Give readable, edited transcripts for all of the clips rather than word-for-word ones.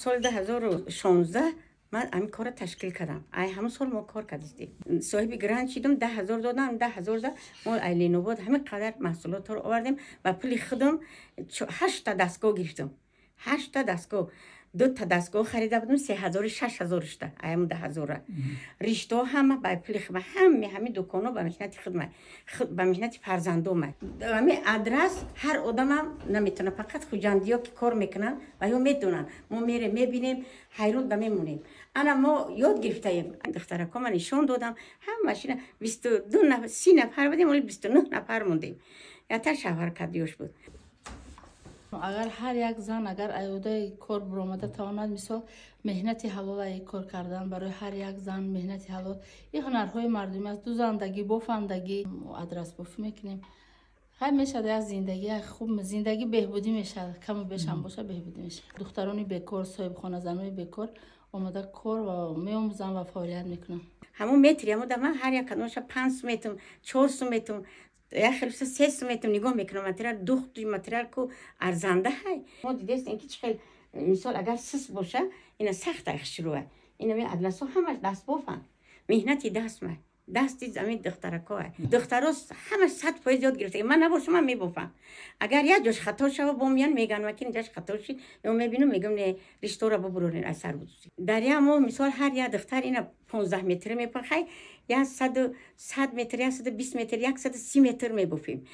سال 2016 من همین کار تشکیل کردم. همون سال ما کار کردیم. صاحب گرانت شدم، 10,000 دادم. 10,000 ما ایلینوباد همین قدر محصولات رو آوردیم و پول خودم 8 تا دستگاه گرفتم. 8 تا دستگاه، 2 تا دستگاه خریده بودم، 3,000 6,000 شده. همون 10,000 رشته هم با پول خدمت همین دکانا به مهنت خدمت به مهنت فرزندم. همین آدرس هر آدم نمیتونه، فقط خوجندیا که کار میکنن و یا میدونن. ما میریم میبینیم حیران میمونیم. انا ما یاد گرفتیم. دخترکا من نشون دادم، هم ماشین 22 نفر 30 نفر بودیم، ولی 29 نفر موندیم. یا تا شهر کدیوش بود. اگر هر یک زن اگر ایوده کار برآمده تواند مثال مهنت حلال کار کردن برای هر یک زن مهنت حلال این هنرهای مردمی است. دوزندگی بافندگی آدرس باف میکنیم. همیشه از زندگی خوب زندگی بهبودی میشه، کم و بیش هم باشه بهبودی میشه. دخترانی بیکار، صاحب خانه زنای بیکار اومده کار و میآموزن و فعالیت میکنن. همون متری همون من هر یک کنوش 5 متر 400 متر یا خلاص 300 متر نگاه میکنم. متریال دوخت متریال کو ارزنده های. ما دیدیم اینکه چه مثال اگر سس باشه اینا سخت اخشروه. اینا می ادلسو همش دست بافن. مهنتی دست ما. دستی زمین دخترکاه. دختراست همه 100% یاد گرفته. من نباشم من میبافم. اگر یا جوش خطا شود با میان میگن وکی اینجاش خطا شد یا میبینم میگم نه رشته را ببرونین اثر بود. دریا ما مثال هر یا دختر اینا 15 متر میپخای یا 100 متر یا 120 متر 130 متر میبافیم.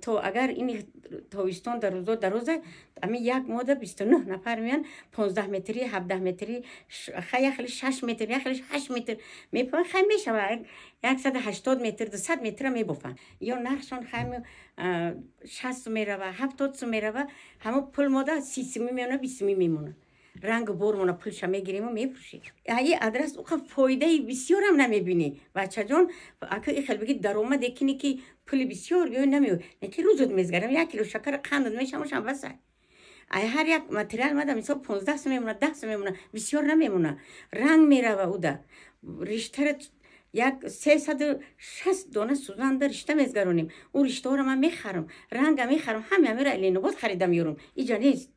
تو اگر این تابستان در روزه امی یک ماده 29 نفر میان 15 متری 17 متری خیلی 6 متر یا خیلی 8 متر میپخای خیلی میشه 180 متر 200 متر میبافن. یا نقشان خیلی 60 میره 70 میره همه پول ماده 30 میمونه 20 میمونه. رنگ برمونه پولش میگیریم و میفروشیم. این آدرس اوقا فایده بسیار هم نمیبینی. بچه جان اگه خیلی بگید درآمد یکی که پول بسیار بیای نمیاد. نکی روزت میزگرم 1 کیلو شکر قند میشم بس. هر یک متریال ماده مثلا 15 میمونه 10 میمونه بسیار نمیمونه. رنگ میره و اوده رشته یک 360 دانه سوزن رشته میزگرونیم. اون رشته رو من میخرم، رنگ میخرم، همه را الینوباد خریدم یورم. اینجا نیست.